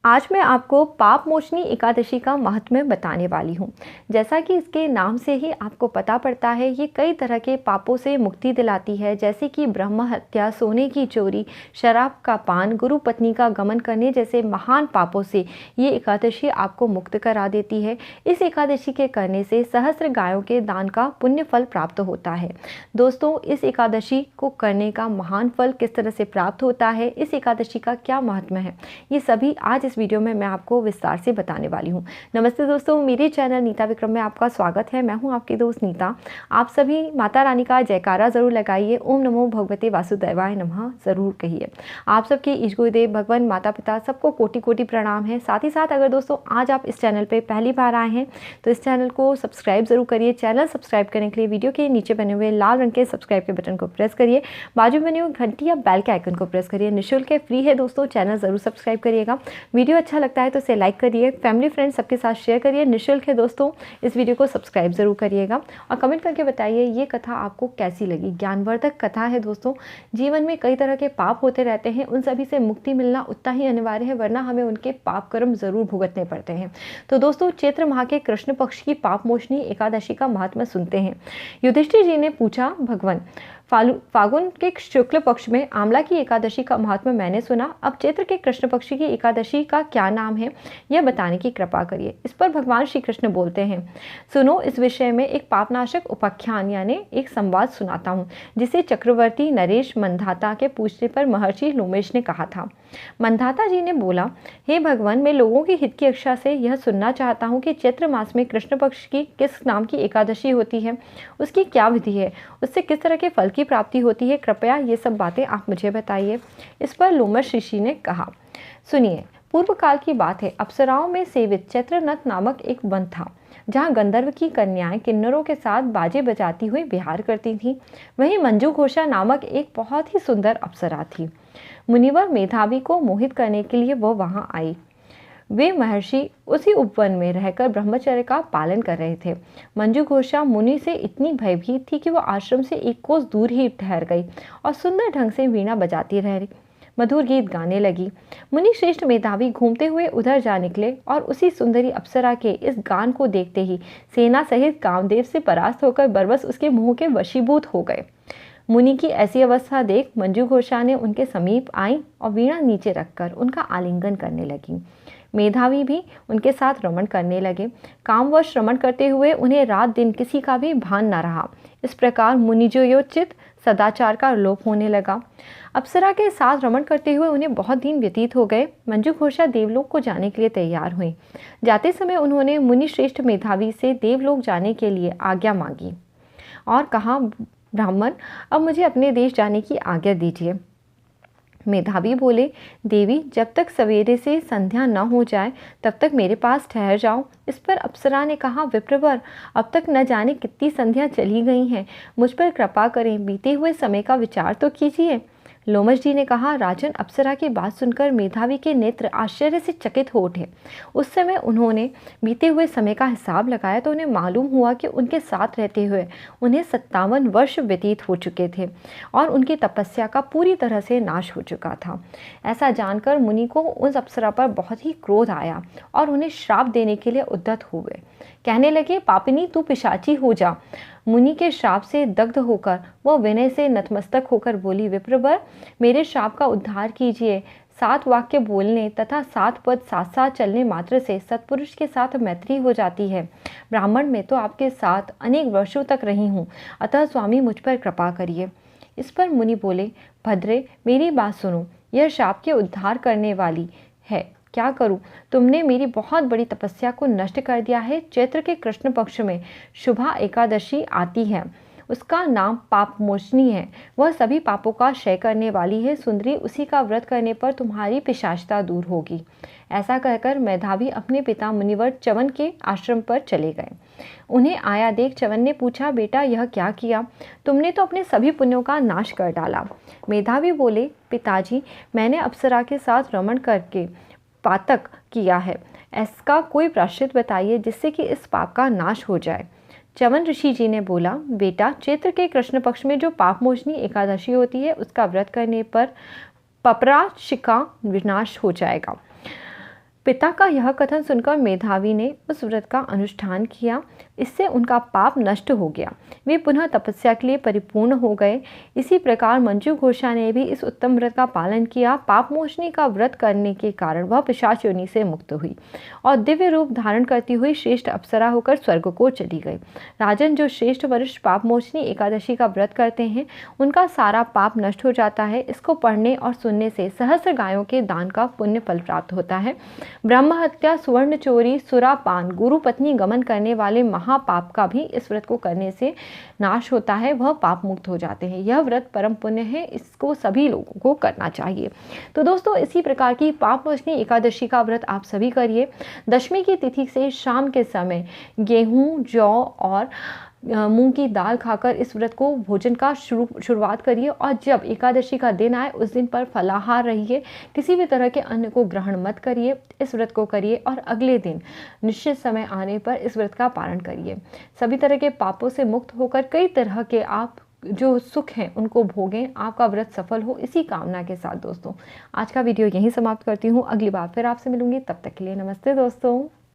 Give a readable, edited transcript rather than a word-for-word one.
आज मैं आपको पाप मोचनी एकादशी का महत्व बताने वाली हूँ। जैसा कि इसके नाम से ही आपको पता पड़ता है, ये कई तरह के पापों से मुक्ति दिलाती है, जैसे कि ब्रह्म हत्या, सोने की चोरी, शराब का पान, गुरु पत्नी का गमन करने जैसे महान पापों से ये एकादशी आपको मुक्त करा देती है। इस एकादशी के करने से सहस्त्र गायों के दान का पुण्य फल प्राप्त होता है। दोस्तों, इस एकादशी को करने का महान फल किस तरह से प्राप्त होता है, इस एकादशी का क्या महत्व है, ये सभी आज इस वीडियो में मैं आपको विस्तार से बताने वाली हूँ। नमस्ते दोस्तों, मेरे चैनल नीता विक्रम में आपका स्वागत है। मैं हूँ आपकी दोस्त नीता। आप सभी माता रानी का जयकारा ज़रूर लगाइए। ओम नमो भगवते वासुदेवाय नमः ज़रूर कहिए। आप सबके ईश गुरुदेव, भगवान, माता पिता सबको कोटि कोटि प्रणाम है। साथ ही साथ अगर दोस्तों आज आप इस चैनल पर पहली बार आए हैं तो इस चैनल को सब्सक्राइब ज़रूर करिए। चैनल सब्सक्राइब करने के लिए वीडियो के नीचे बने हुए लाल रंग के सब्सक्राइब के बटन को प्रेस करिए। बाजू में बने हुए घंटी या बेल के आइकन को प्रेस करिए। निःशुल्क है, फ्री है दोस्तों। चैनल ज़रूर सब्सक्राइब करिएगा। वीडियो अच्छा लगता है तो इसे लाइक करिए, फैमिली फ्रेंड्स सबके साथ शेयर करिए। निःशुल्क है दोस्तों, इस वीडियो को सब्सक्राइब जरूर करिएगा और कमेंट करके बताइए ये कथा आपको कैसी लगी। ज्ञानवर्धक कथा है दोस्तों। जीवन में कई तरह के पाप होते रहते हैं, उन सभी से मुक्ति मिलना उतना ही अनिवार्य है, वरना हमें उनके पाप कर्म जरूर भुगतने पड़ते हैं। तो दोस्तों, चैत्र माह के कृष्ण पक्ष की पाप मोचनी एकादशी का महात्म्य सुनते हैं। युधिष्ठिर जी ने पूछा, भगवान, फागुन के शुक्ल पक्ष में आमला की एकादशी का महात्म्य मैंने सुना, अब चैत्र के कृष्ण पक्ष की एकादशी का क्या नाम है यह बताने की कृपा करिए। इस पर भगवान श्री कृष्ण बोलते हैं, सुनो, इस विषय में एक पापनाशक उपाख्यान यानी एक संवाद सुनाता हूँ, जिसे चक्रवर्ती नरेश मंधाता के पूछने पर महर्षि लोमेश ने कहा था। मंधाता जी ने बोला, हे भगवान, मैं लोगों के हित की इच्छा से यह सुनना चाहता हूँ कि चैत्र मास में कृष्ण पक्ष की किस नाम की एकादशी होती है, उसकी क्या विधि है, उससे किस तरह के फल की प्राप्ति होती है, कृपया ये सब बातें आप मुझे बताइए। इस पर लोमश ऋषि ने कहा, सुनिए, पूर्व काल की बात है। अप्सराओं में सेवित चैत्रनथ नामक एक वन था, जहाँ गंधर्व की कन्याएं किन्नरों के साथ बाजे बजाती हुई विहार करती थीं। वहीं मंजू घोषा नामक एक बहुत ही सुंदर अप्सरा थी। मुनिवर मेधावी को मोहित करने के लिए वह वहां आई। वे महर्षि उसी उपवन में रहकर ब्रह्मचर्य का पालन कर रहे थे। मंजू घोषा मुनि से इतनी भयभीत थी कि वो आश्रम से एक कोस दूर ही ठहर गई और सुंदर ढंग से वीणा बजाती रही, मधुर गीत गाने लगी। मुनि श्रेष्ठ मेधावी घूमते हुए उधर जा निकले और उसी सुंदरी अप्सरा के इस गान को देखते ही सेना सहित कामदेव से परास्त होकर बरबस उसके मुंह के वशीभूत हो गए। मुनि की ऐसी अवस्था देख मंजू घोषा ने उनके समीप आई और वीणा नीचे रखकर उनका आलिंगन करने लगी। मेधावी भी उनके साथ रमण करने लगे। कामवश रमण करते हुए उन्हें रात दिन किसी का भी भान न रहा। इस प्रकार मुनिजोयोचित सदाचार का लोप होने लगा। अप्सरा के साथ रमण करते हुए उन्हें बहुत दिन व्यतीत हो गए। मंजू घोषा देवलोक को जाने के लिए तैयार हुई। जाते समय उन्होंने मुनि श्रेष्ठ मेधावी से देवलोक जाने के लिए आज्ञा मांगी और कहा, ब्राह्मण, अब मुझे अपने देश जाने की आज्ञा दीजिए। मेधावी बोले, देवी, जब तक सवेरे से संध्या न हो जाए तब तक मेरे पास ठहर जाओ। इस पर अप्सरा ने कहा, विप्रवर, अब तक न जाने कितनी संध्या चली गई हैं, मुझ पर कृपा करें, बीते हुए समय का विचार तो कीजिए। लोमश जी ने कहा, राजन, अप्सरा की बात सुनकर मेधावी के नेत्र आश्चर्य से चकित हो उठे। उस समय उन्होंने बीते हुए समय का हिसाब लगाया तो उन्हें मालूम हुआ कि उनके साथ रहते हुए उन्हें 57 वर्ष व्यतीत हो चुके थे और उनकी तपस्या का पूरी तरह से नाश हो चुका था। ऐसा जानकर मुनि को उस अप्सरा पर बहुत ही क्रोध आया और उन्हें श्राप देने के लिए उद्यत हो गए। कहने लगे, पापिनी, तू पिशाची हो जा। मुनि के श्राप से दग्ध होकर वह विनय से नतमस्तक होकर बोली, विप्रवर, मेरे श्राप का उद्धार कीजिए। 7 वाक्य बोलने तथा 7 पद साथ साथ चलने मात्र से सत्पुरुष के साथ मैत्री हो जाती है। ब्राह्मण, मैं तो आपके साथ अनेक वर्षों तक रही हूँ, अतः स्वामी मुझ पर कृपा करिए। इस पर मुनि बोले, भद्रे, मेरी बात सुनो, यह श्राप के उद्धार करने वाली है, क्या करूं? तुमने मेरी बहुत बड़ी तपस्या को नष्ट कर दिया है। चैत्र के कृष्ण पक्ष में शुभा एकादशी आती है, उसका नाम पाप मोचनी है। वह सभी पापों का क्षय करने वाली है। सुंदरी, उसी का व्रत करने पर तुम्हारी पिशाचता दूर होगी। ऐसा कहकर मेधावी अपने पिता मुनिवर च्यवन के आश्रम पर चले गए। उन्हें आया देख च्यवन ने पूछा, बेटा, यह क्या किया? तुमने तो अपने सभी पुण्यों का नाश कर डाला। मेधावी बोले, पिताजी, मैंने अप्सरा के साथ रमण करके पातक किया है। इसका कोई प्रायश्चित बताइए जिससे कि इस पाप का नाश हो जाए। च्यवन ऋषि जी ने बोला, बेटा, चैत्र के कृष्ण पक्ष में जो पाप मोचनी एकादशी होती है, उसका व्रत करने पर पपराशिका विनाश हो जाएगा। पिता का यह कथन सुनकर मेधावी ने उस व्रत का अनुष्ठान किया। इससे उनका पाप नष्ट हो गया। वे पुनः तपस्या के लिए परिपूर्ण हो गए। इसी प्रकार मंजू घोषा ने भी इस उत्तम व्रत का पालन किया। पापमोचनी का व्रत करने के कारण वह पिशाच योनि से मुक्त हुई और दिव्य रूप धारण करती हुई श्रेष्ठ अप्सरा होकर स्वर्ग को चली गई। राजन, जो श्रेष्ठ वरिष्ठ पापमोचनी एकादशी का व्रत करते हैं उनका सारा पाप नष्ट हो जाता है। इसको पढ़ने और सुनने से सहस्र गायों के दान का पुण्य फल प्राप्त होता है। ब्रह्म हत्या, सुवर्ण चोरी, सुरापान, गुरु पत्नी गमन करने वाले महापाप का भी इस व्रत को करने से नाश होता है। वह पाप मुक्त हो जाते हैं। यह व्रत परम पुण्य है। इसको सभी लोगों को करना चाहिए। तो दोस्तों, इसी प्रकार की पापमोचनी एकादशी का व्रत आप सभी करिए। दशमी की तिथि से शाम के समय गेहूं, जौ और मूंग की दाल खाकर इस व्रत को भोजन का शुरुआत करिए और जब एकादशी का दिन आए उस दिन पर फलाहार रहिए। किसी भी तरह के अन्न को ग्रहण मत करिए। इस व्रत को करिए और अगले दिन निश्चित समय आने पर इस व्रत का पारण करिए। सभी तरह के पापों से मुक्त होकर कई तरह के आप जो सुख हैं उनको भोगें। आपका व्रत सफल हो, इसी कामना के साथ दोस्तों आज का वीडियो यहीं समाप्त करती हूँ। अगली बार फिर आपसे मिलूंगी। तब तक के लिए नमस्ते दोस्तों।